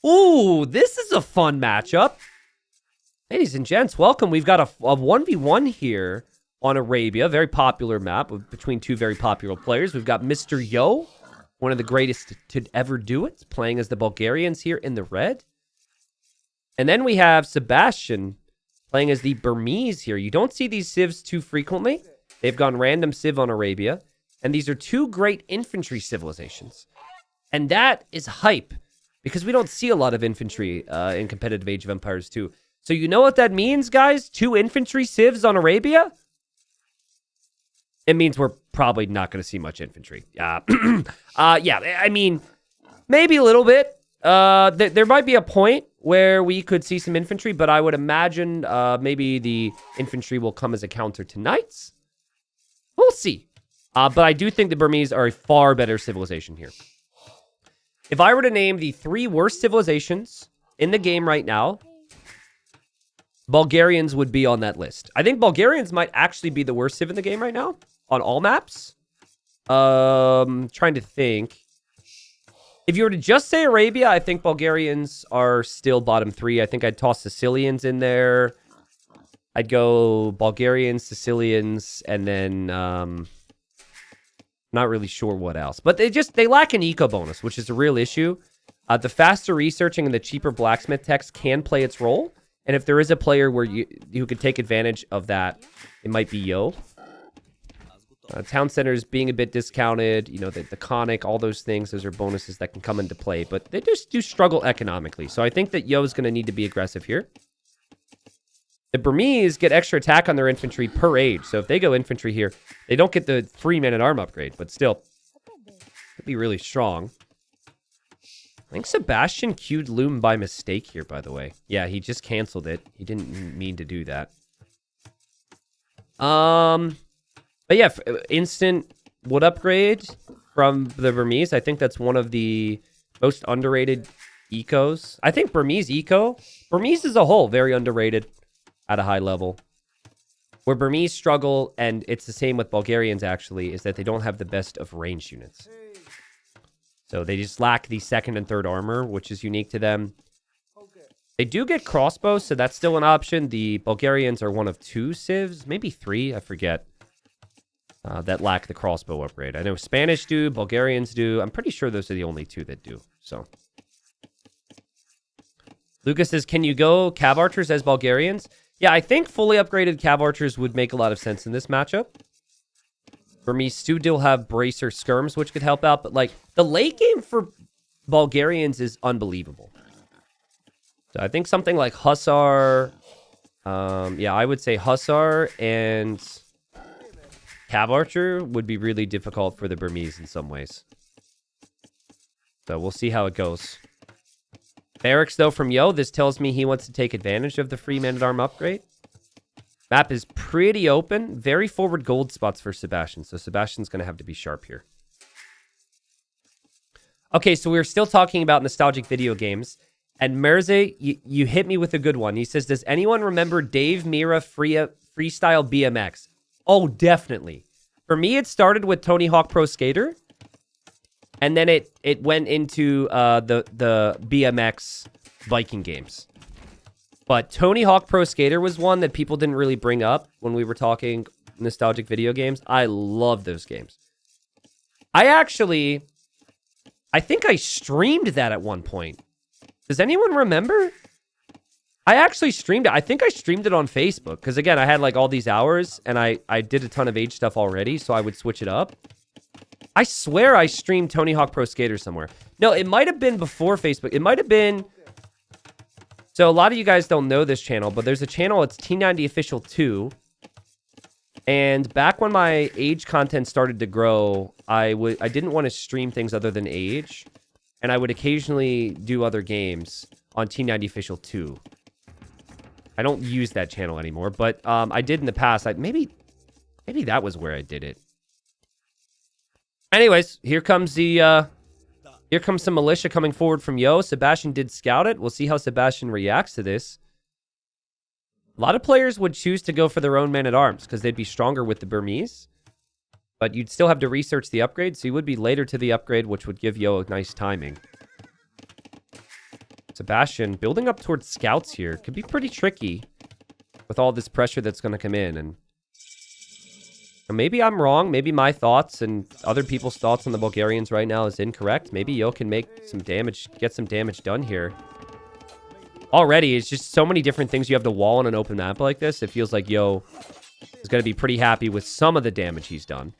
Ooh, this is a fun matchup. Ladies and gents, welcome. We've got a 1v1 here on Arabia. Very popular map between two very popular players. We've got Mr. Yo, one of the greatest to ever do it, playing as the Bulgarians here in the red. And then we have Sebastian playing as the Burmese here. You don't see these civs too frequently. They've gone random civ on Arabia. And these are two great infantry civilizations. And that is hype, because we don't see a lot of infantry in competitive Age of Empires 2. So you know what that means, guys? Two infantry civs on Arabia? It means we're probably not going to see much infantry. Yeah, I mean, maybe a little bit. There might be a point where we could see some infantry, but I would imagine maybe the infantry will come as a counter to knights. We'll see. But I do think the Burmese are a far better civilization here. If I were to name the 3 worst civilizations in the game right now, Bulgarians would be on that list. I think Bulgarians might actually be the worst civ in the game right now on all maps. Trying to think. If you were to just say Arabia, I think Bulgarians are still bottom 3. I think I'd toss Sicilians in there. I'd go Bulgarians, Sicilians, and then not really sure what else. But they lack an eco bonus, which is a real issue. The faster researching and the cheaper blacksmith text can play its role. And if there is a player where who could take advantage of that, it might be Yo. Town centers being a bit discounted, you know, the conic, all those things, those are bonuses that can come into play. But they just do struggle economically. So I think that Yo is going to need to be aggressive here. The Burmese get extra attack on their infantry per age. So if they go infantry here, they don't get the free man-at-arm upgrade. But still, could be really strong. I think Sebastian queued Loom by mistake here, by the way. Yeah, he just canceled it. He didn't mean to do that. But yeah, instant wood upgrade from the Burmese. I think that's one of the most underrated ecos. I think Burmese as a whole, very underrated at a high level. Where Burmese struggle, and it's the same with Bulgarians actually, is that they don't have the best of ranged units. So they just lack the 2nd and 3rd armor, which is unique to them. They do get crossbows, so that's still an option. The Bulgarians are one of 2 civs, maybe 3, I forget, that lack the crossbow upgrade. I know Spanish do, Bulgarians do. I'm pretty sure those are the only 2 that do. So Lucas says, can you go cav archers as Bulgarians? Yeah, I think fully upgraded cav archers would make a lot of sense in this matchup. Burmese still have bracer skirms, which could help out. But, like, the late game for Bulgarians is unbelievable. So I think something like Hussar. Yeah, I would say Hussar and Cav Archer would be really difficult for the Burmese in some ways. So we'll see how it goes. Barracks, though, from Yo. This tells me he wants to take advantage of the free man-at-arm upgrade. Map is pretty open. Very forward gold spots for Sebastian. So Sebastian's going to have to be sharp here. Okay, so we're still talking about nostalgic video games. And Merze, you hit me with a good one. He says, does anyone remember Dave Mira Freestyle BMX? Oh, definitely. For me, it started with Tony Hawk Pro Skater. And then it went into the BMX Viking games. But Tony Hawk Pro Skater was one that people didn't really bring up when we were talking nostalgic video games. I love those games. I think I streamed that at one point. Does anyone remember? I actually streamed it. I think I streamed it on Facebook. Because, again, I had, like, all these hours. And I did a ton of Age stuff already. So I would switch it up. I swear I streamed Tony Hawk Pro Skater somewhere. No, it might have been before Facebook. It might have been... So a lot of you guys don't know this channel. But there's a channel. It's T90 Official 2. And back when my Age content started to grow, I didn't want to stream things other than Age. And I would occasionally do other games on T90 Official 2. I don't use that channel anymore, but I did in the past. Maybe that was where I did it. Anyways, here comes some militia coming forward from Yo. Sebastian did scout it. We'll see how Sebastian reacts to this. A lot of players would choose to go for their own man-at-arms because they'd be stronger with the Burmese. But you'd still have to research the upgrade, so you would be later to the upgrade, which would give Yo a nice timing. Sebastian building up towards scouts here could be pretty tricky with all this pressure that's going to come in. And maybe I'm wrong. Maybe my thoughts and other people's thoughts on the Bulgarians right now is incorrect. Maybe Yo can make some damage, get some damage done here. Already, it's just so many different things you have to wall on an open map like this. It feels like Yo is going to be pretty happy with some of the damage he's done.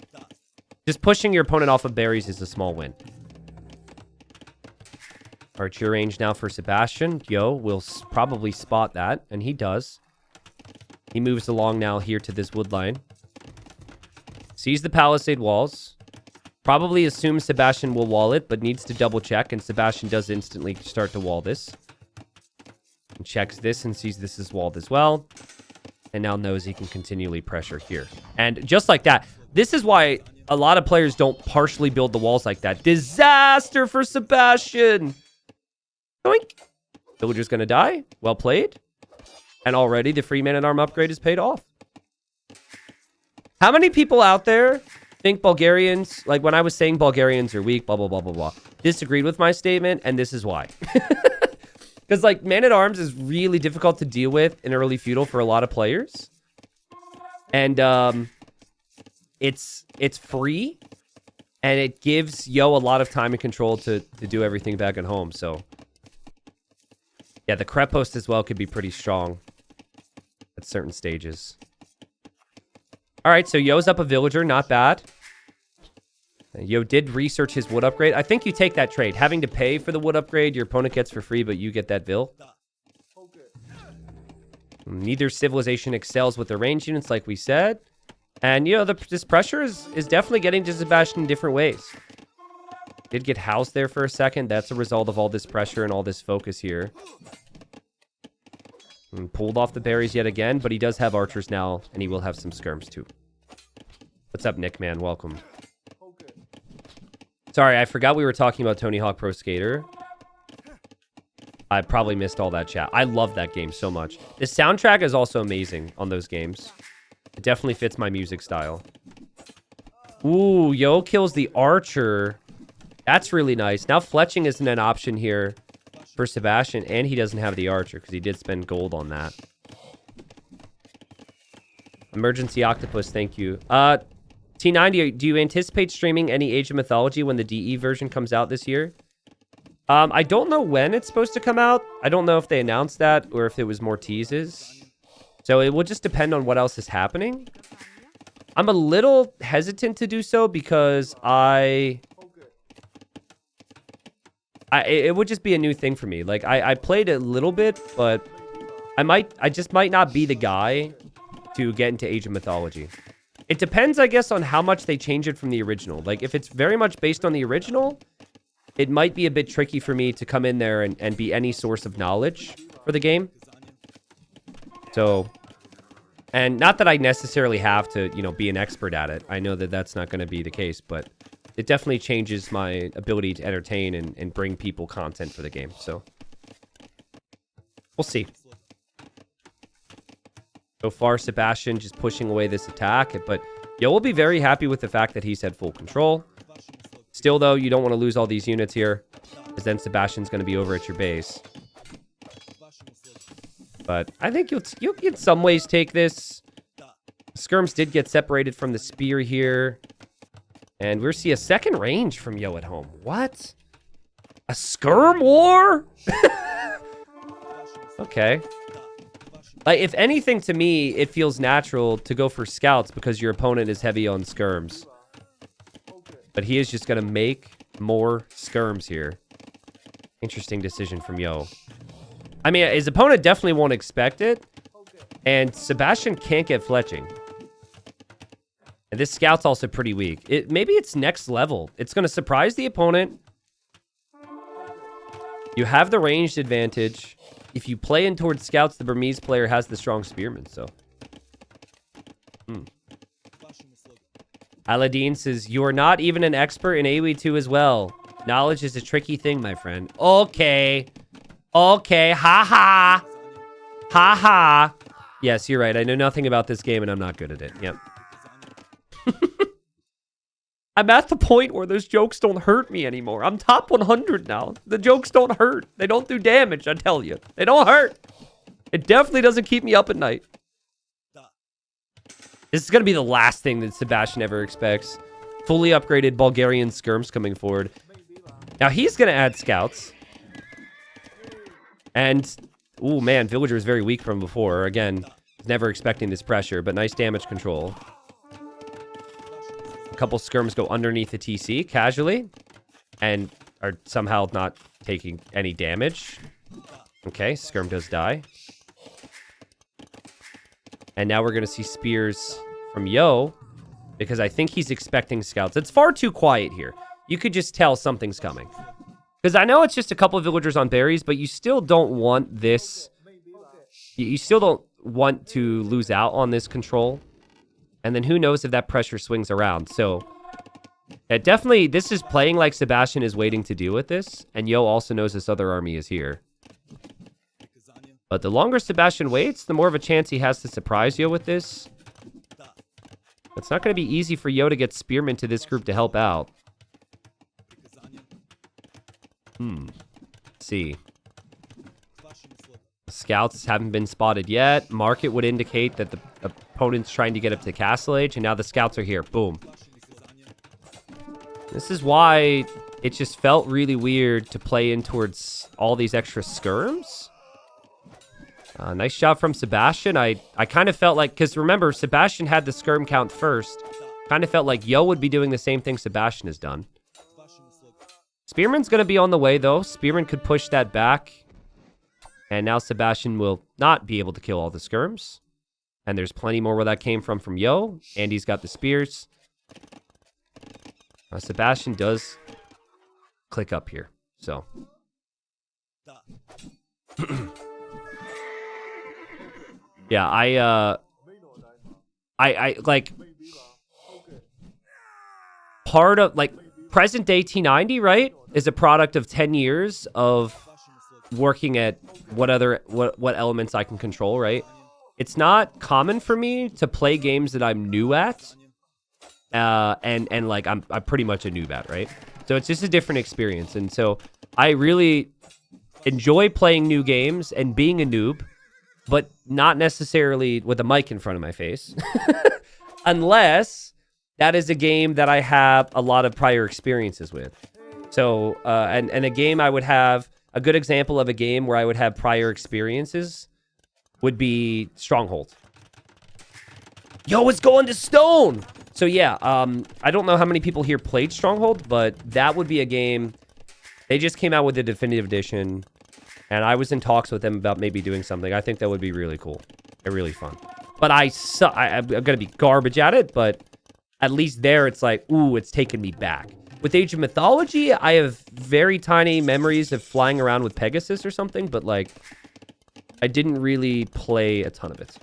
Just pushing your opponent off of berries is a small win. Archer range now for Sebastian. Yo will probably spot that, and he does. He moves along now here to this wood line. Sees the palisade walls. Probably assumes Sebastian will wall it, but needs to double check, and Sebastian does instantly start to wall this. And checks this and sees this is walled as well. And now knows he can continually pressure here. And just like that, this is why a lot of players don't partially build the walls like that. Disaster for Sebastian! Doink. Villager's gonna die. Well played. And already the free man-at-arm upgrade is paid off. How many people out there think Bulgarians, like when I was saying Bulgarians are weak, blah, blah, blah, blah, blah, disagreed with my statement, and this is why. Because, like, man-at-arms is really difficult to deal with in early feudal for a lot of players. And it's free, and it gives Yo a lot of time and control to do everything back at home, so... Yeah, the krepost as well could be pretty strong at certain stages. All right, so Yo's up a villager. Not bad. Yo did research his wood upgrade. I think you take that trade. Having to pay for the wood upgrade, your opponent gets for free, but you get that vill. Neither civilization excels with the range units, like we said. And, you know, this pressure is definitely getting to Sebastian in different ways. Did get housed there for a second. That's a result of all this pressure and all this focus here. And pulled off the berries yet again, but he does have archers now, and he will have some skirms too. What's up, Nick, man? Welcome. Sorry, I forgot we were talking about Tony Hawk Pro Skater. I probably missed all that chat. I love that game so much. The soundtrack is also amazing on those games. It definitely fits my music style. Ooh, Yo kills the archer. That's really nice. Now fletching isn't an option here for Sebastian, and he doesn't have the archer because he did spend gold on that. Emergency Octopus, thank you. T90, do you anticipate streaming any Age of Mythology when the DE version comes out this year? I don't know when it's supposed to come out. I don't know if they announced that or if it was more teases. So it will just depend on what else is happening. I'm a little hesitant to do so because it would just be a new thing for me. Like, I played a little bit, but I just might not be the guy to get into Age of Mythology. It depends, I guess, on how much they change it from the original. Like, if it's very much based on the original, it might be a bit tricky for me to come in there and be any source of knowledge for the game. So, and not that I necessarily have to, you know, be an expert at it. I know that that's not going to be the case, but it definitely changes my ability to entertain and bring people content for the game. So, we'll see. So far, Sebastian just pushing away this attack, but Yo will be very happy with the fact that he's had full control. Still, though, you don't want to lose all these units here, because then Sebastian's going to be over at your base. But I think you'll in some ways take this. Skirms did get separated from the spear here. And we'll see a second range from Yo at home. What? A skirm war? Okay. Like, if anything, to me, it feels natural to go for scouts because your opponent is heavy on skirms. But he is just going to make more skirms here. Interesting decision from Yo. I mean, his opponent definitely won't expect it. And Sebastian can't get fletching. And this scout's also pretty weak. Maybe it's next level. It's going to surprise the opponent. You have the ranged advantage. If you play in towards scouts, the Burmese player has the strong spearman, so. Aladdin says, you are not even an expert in AoE 2 as well. Knowledge is a tricky thing, my friend. Okay. Okay. Ha ha. Ha ha. Yes, you're right. I know nothing about this game and I'm not good at it. Yep. I'm at the point where those jokes don't hurt me anymore. I'm top 100 now. The jokes don't hurt. They don't do damage, I tell you. They don't hurt. It definitely doesn't keep me up at night. This is going to be the last thing that Sebastian ever expects. Fully upgraded Bulgarian skirms coming forward. Now, he's going to add scouts. And, ooh, man, Villager is very weak from before. Again, never expecting this pressure, but nice damage control. A couple skirms go underneath the TC casually and are somehow not taking any damage. Okay, skirm does die. And now we're going to see spears from Yo because I think he's expecting scouts. It's far too quiet here. You could just tell something's coming. Because I know it's just a couple of villagers on berries, but you still don't want this. You still don't want to lose out on this control. And then who knows if that pressure swings around. So, definitely, this is playing like Sebastian is waiting to deal with this. And Yo also knows this other army is here. But the longer Sebastian waits, the more of a chance he has to surprise Yo with this. It's not going to be easy for Yo to get spearmen to this group to help out. Let's see. Scouts haven't been spotted yet. Market would indicate that the opponent's trying to get up to Castle Age, and now the scouts are here. Boom. This is why it just felt really weird to play in towards all these extra skirms. Nice job from Sebastian. I kind of felt like, because remember, Sebastian had the skirm count first. Kind of felt like Yo would be doing the same thing Sebastian has done. Spearman's going to be on the way, though. Spearman could push that back. And now Sebastian will not be able to kill all the skirms. And there's plenty more where that came from Yo. Andy's got the spears. Sebastian does click up here. So. Yeah, I like part of like present day T90, right? Is a product of 10 years of working at what elements I can control, right? It's not common for me to play games that I'm new at. And like I'm pretty much a noob at, right? So it's just a different experience. And so I really enjoy playing new games and being a noob, but not necessarily with a mic in front of my face. Unless that is a game that I have a lot of prior experiences with. So, and a game I would have, a good example of a game where I would have prior experiences would be Stronghold. Yo, it's going to stone! So yeah, I don't know how many people here played Stronghold, but that would be a game. They just came out with the definitive edition, and I was in talks with them about maybe doing something. I think that would be really cool and really fun. But I'm going to be garbage at it, but at least there it's like, ooh, it's taken me back. With Age of Mythology, I have very tiny memories of flying around with Pegasus or something, but like, I didn't really play a ton of it.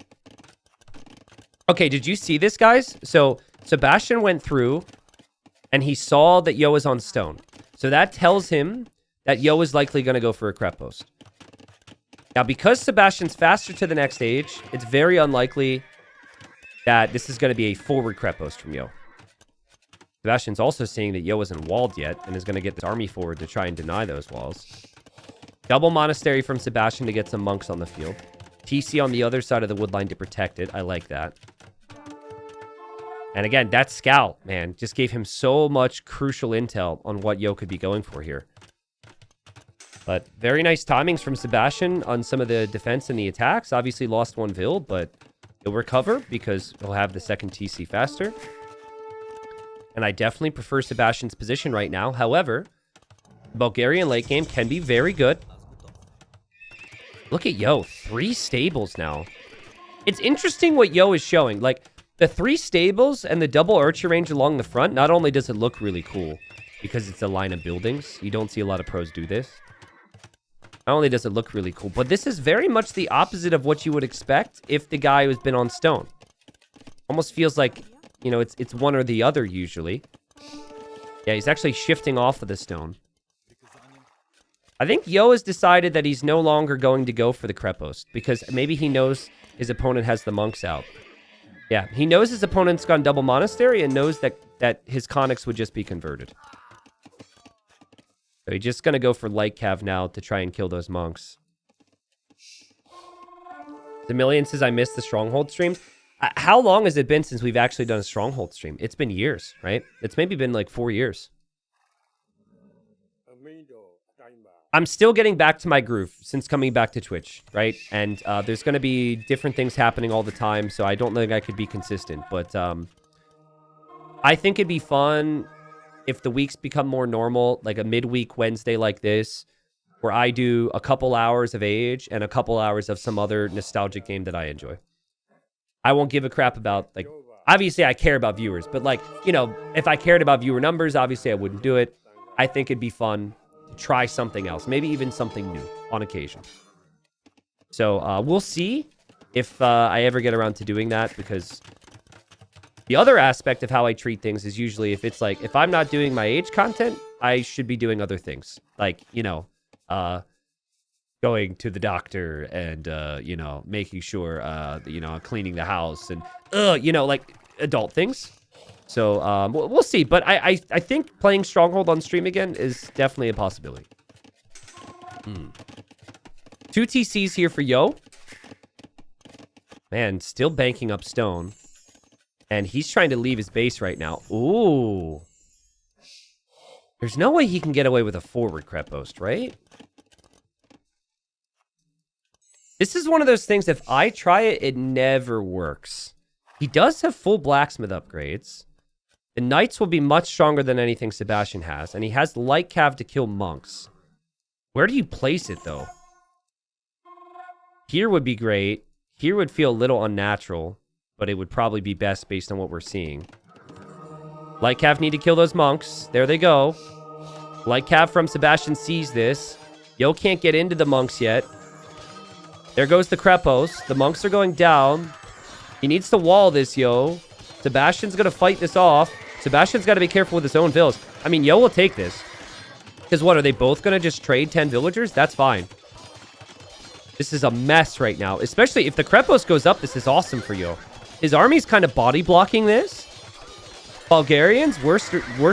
Okay, did you see this, guys? So Sebastian went through and he saw that Yo is on stone. So that tells him that Yo is likely going to go for a krepost. Now, because Sebastian's faster to the next stage, it's very unlikely that this is going to be a forward krepost from Yo. Sebastian's also seeing that Yo isn't walled yet and is going to get this army forward to try and deny those walls. Double monastery from Sebastian to get some monks on the field. TC on the other side of the wood line to protect it. I like that. And again, that scout, man, just gave him so much crucial intel on what Yo could be going for here. But very nice timings from Sebastian on some of the defense and the attacks. Obviously lost one Vill, but he'll recover because he'll have the second TC faster. And I definitely prefer Sebastian's position right now. However, Bulgarian late game can be very good. Look at Yo, 3 stables now. It's interesting what Yo is showing. Like, the 3 stables and the double archer range along the front, not only does it look really cool, because it's a line of buildings. You don't see a lot of pros do this. Not only does it look really cool, but this is very much the opposite of what you would expect if the guy has been on stone. Almost feels like, you know, it's one or the other usually. Yeah, he's actually shifting off of the stone. I think Yo has decided that he's no longer going to go for the krepost because maybe he knows his opponent has the monks out. Yeah, he knows his opponent's gone double monastery and knows that his conics would just be converted. So he's just going to go for light cav now to try and kill those monks. The million says I missed the Stronghold stream. How long has it been since we've actually done a Stronghold stream? It's been years, right? It's maybe been like 4 years. I'm still getting back to my groove since coming back to Twitch, right? And there's going to be different things happening all the time, so I don't think I could be consistent. But I think it'd be fun if the weeks become more normal, like a midweek Wednesday like this, where I do a couple hours of Age and a couple hours of some other nostalgic game that I enjoy. I won't give a crap about, like, obviously I care about viewers, but like, you know, if I cared about viewer numbers, obviously I wouldn't do it. I think it'd be fun to try something else, maybe even something new on occasion. So we'll see if I ever get around to doing that, because the other aspect of how I treat things is usually if it's like, if I'm not doing my Age content, I should be doing other things. Like, you know, going to the doctor and, you know, making sure, you know, cleaning the house and, you know, like adult things. So we'll see. But I think playing Stronghold on stream again is definitely a possibility. 2 TCs here for Yo. Man, still banking up stone. And he's trying to leave his base right now. Ooh. There's no way he can get away with a forward krepost, right? This is one of those things, if I try it, it never works. He does have full blacksmith upgrades. The knights will be much stronger than anything Sebastian has. And he has light cav to kill monks. Where do you place it, though? Here would be great. Here would feel a little unnatural. But it would probably be best based on what we're seeing. Light cav need to kill those monks. There they go. Light cav from Sebastian sees this. Yo can't get into the monks yet. There goes the krepost. The monks are going down. He needs to wall this, Yo. Sebastian's going to fight this off. Sebastian's got to be careful with his own vills. I mean, Yo will take this. Because what, are they both going to just trade 10 villagers? That's fine. This is a mess right now. Especially if the krepost goes up, this is awesome for Yo. His army's kind of body blocking this. Bulgarians, worst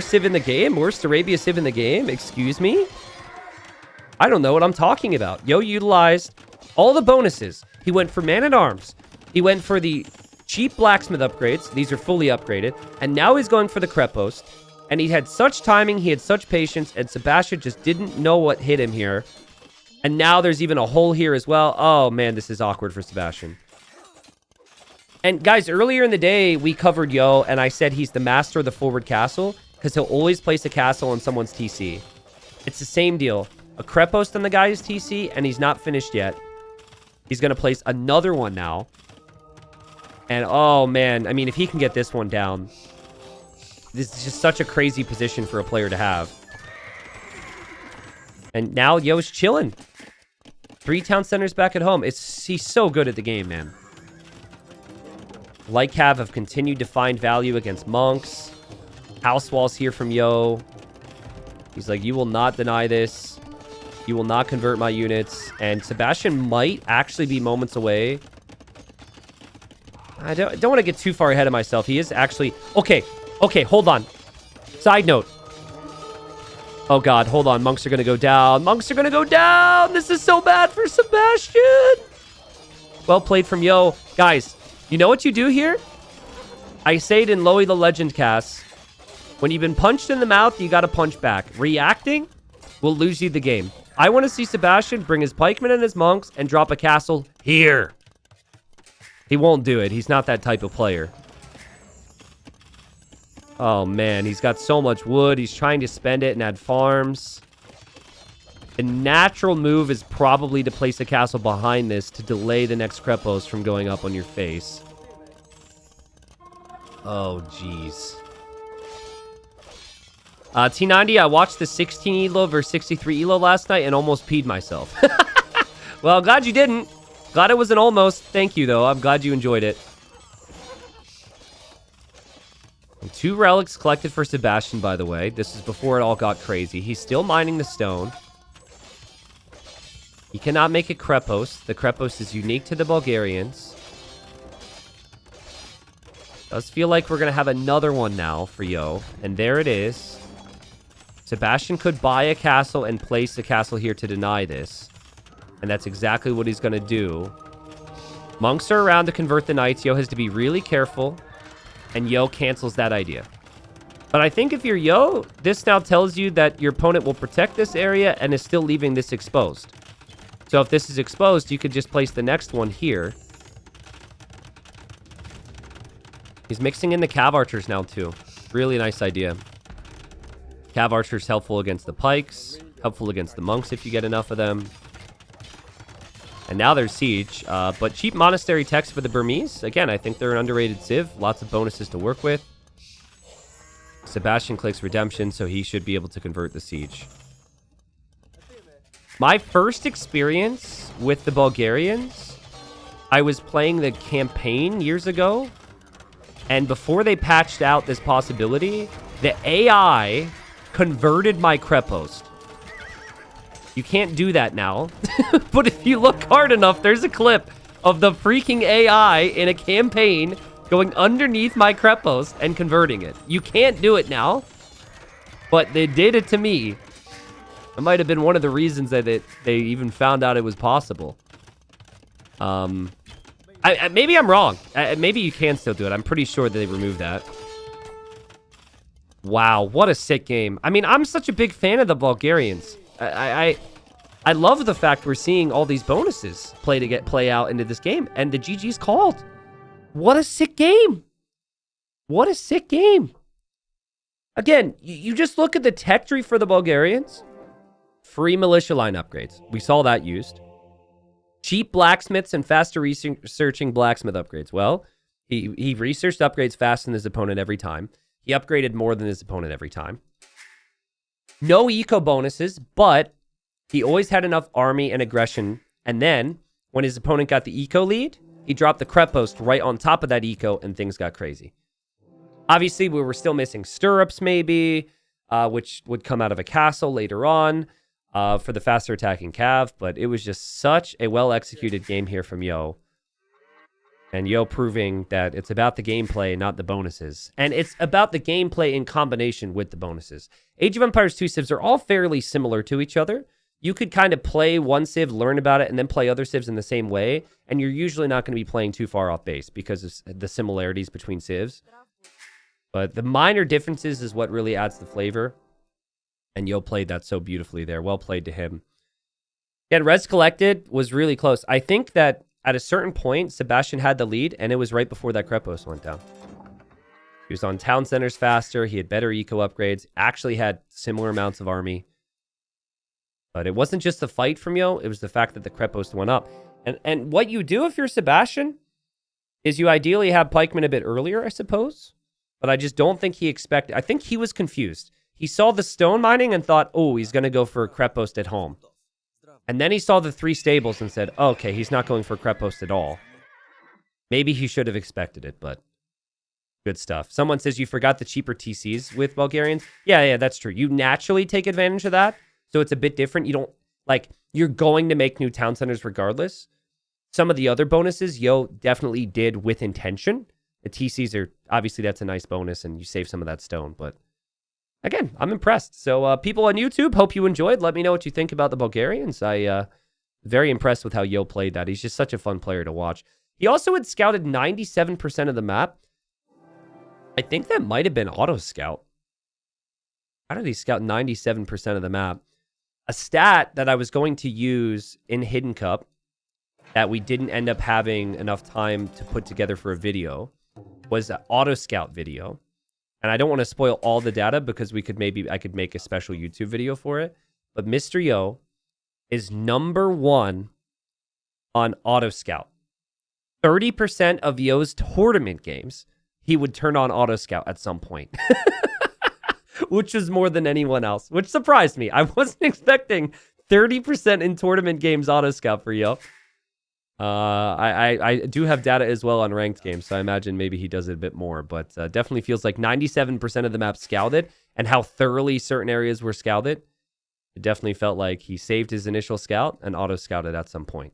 civ in the game. Worst Arabia civ in the game. Excuse me? I don't know what I'm talking about. Yo utilized all the bonuses. He went for man-at-arms. He went for the cheap blacksmith upgrades. These are fully upgraded. And now he's going for the krepost. And he had such timing. He had such patience. And Sebastian just didn't know what hit him here. And now there's even a hole here as well. Oh, man, this is awkward for Sebastian. And guys, earlier in the day, we covered Yo, and I said he's the master of the forward castle because he'll always place a castle on someone's TC. It's the same deal. A krepost on the guy's TC, and he's not finished yet. He's going to place another one now. And, oh, man, I mean, if he can get this one down, this is just such a crazy position for a player to have. And now Yo's chilling. 3 town centers back at home. He's so good at the game, man. Light cav have continued to find value against monks. House walls here from Yo. He's like, you will not deny this. You will not convert my units. And Sebastian might actually be moments away. I don't want to get too far ahead of myself. He is actually... Okay, hold on. Side note. Oh, God, hold on. Monks are going to go down. Monks are going to go down. This is so bad for Sebastian. Well played from Yo. Guys, you know what you do here? I say it in Loey the Legend cast. When you've been punched in the mouth, you got to punch back. Reacting will lose you the game. I want to see Sebastian bring his pikemen and his monks and drop a castle here. He won't do it. He's not that type of player. Oh, man. He's got so much wood. He's trying to spend it and add farms. The natural move is probably to place a castle behind this to delay the next krepost from going up on your face. Oh, jeez. T90, I watched the 16 elo versus 63 elo last night and almost peed myself. Well, glad you didn't. Glad it was an almost. Thank you, though. I'm glad you enjoyed it. And 2 relics collected for Sebastian, by the way. This is before it all got crazy. He's still mining the stone. He cannot make a krepost. The krepost is unique to the Bulgarians. Does feel like we're going to have another one now for Yo. And there it is. Sebastian could buy a castle and place a castle here to deny this. And that's exactly what he's going to do. Monks are around to convert the knights. Yo has to be really careful. And Yo cancels that idea. But I think if you're Yo, this now tells you that your opponent will protect this area and is still leaving this exposed. So if this is exposed, you could just place the next one here. He's mixing in the cav archers now too. Really nice idea. Cav archers helpful against the pikes. Helpful against the monks if you get enough of them. And now there's siege. But cheap monastery techs for the Burmese. Again, I think they're an underrated civ. Lots of bonuses to work with. Sebastian clicks redemption, so he should be able to convert the siege. My first experience with the Bulgarians, I was playing the campaign years ago. And before they patched out this possibility, the AI converted my krepost. You can't do that now. But if you look hard enough, there's a clip of the freaking AI in a campaign going underneath my krepost and converting it. You can't do it now. But they did it to me. It might have been one of the reasons that they even found out it was possible. Maybe I'm wrong. Maybe you can still do it. I'm pretty sure that they removed that. Wow, what a sick game. I mean, I'm such a big fan of the Bulgarians. I love the fact we're seeing all these bonuses play out into this game. And the GG's called. What a sick game. What a sick game. Again, you just look at the tech tree for the Bulgarians. Free militia line upgrades. We saw that used. Cheap blacksmiths and faster researching blacksmith upgrades. Well, he researched upgrades faster than his opponent every time. He upgraded more than his opponent every time. No eco bonuses, but he always had enough army and aggression. And then, when his opponent got the eco lead, he dropped the krepost right on top of that eco, and things got crazy. Obviously, we were still missing stirrups, maybe, which would come out of a castle later on. For the faster attacking cav, but it was just such a well-executed game here from Yo. And Yo proving that it's about the gameplay, not the bonuses. And it's about the gameplay in combination with the bonuses. Age of Empires 2 civs are all fairly similar to each other. You could kind of play one civ, learn about it, and then play other civs in the same way, and you're usually not going to be playing too far off base because of the similarities between civs. But the minor differences is what really adds the flavor. And Yo played that so beautifully there. Well played to him. Yeah, Res Collected was really close. I think that at a certain point, Sebastian had the lead, and it was right before that krepost went down. He was on town centers faster. He had better eco upgrades. Actually had similar amounts of army. But it wasn't just the fight from Yo. It was the fact that the krepost went up. And what you do if you're Sebastian is you ideally have pikemen a bit earlier, I suppose. But I just don't think he expected... I think he was confused. He saw the stone mining and thought, oh, he's going to go for a krepost at home. And then he saw the 3 stables and said, oh, okay, he's not going for a krepost at all. Maybe he should have expected it, but good stuff. Someone says you forgot the cheaper TCs with Bulgarians. Yeah, that's true. You naturally take advantage of that, so it's a bit different. You don't, like, you're going to make new town centers regardless. Some of the other bonuses, Yo definitely did with intention. The TCs are, obviously, that's a nice bonus, and you save some of that stone, but... Again, I'm impressed. So people on YouTube, hope you enjoyed. Let me know what you think about the Bulgarians. Very impressed with how Yo played that. He's just such a fun player to watch. He also had scouted 97% of the map. I think that might have been auto scout. How did he scout 97% of the map? A stat that I was going to use in Hidden Cup that we didn't end up having enough time to put together for a video was an auto scout video. And I don't want to spoil all the data because I could make a special YouTube video for it. But Mr. Yo is #1 on Auto Scout. 30% of Yo's tournament games, he would turn on Auto Scout at some point. Which is more than anyone else, which surprised me. I wasn't expecting 30% in tournament games Auto Scout for Yo. I do have data as well on ranked games, so I imagine maybe he does it a bit more, but definitely feels like 97% of the map scouted, and how thoroughly certain areas were scouted. It definitely felt like he saved his initial scout and auto-scouted at some point.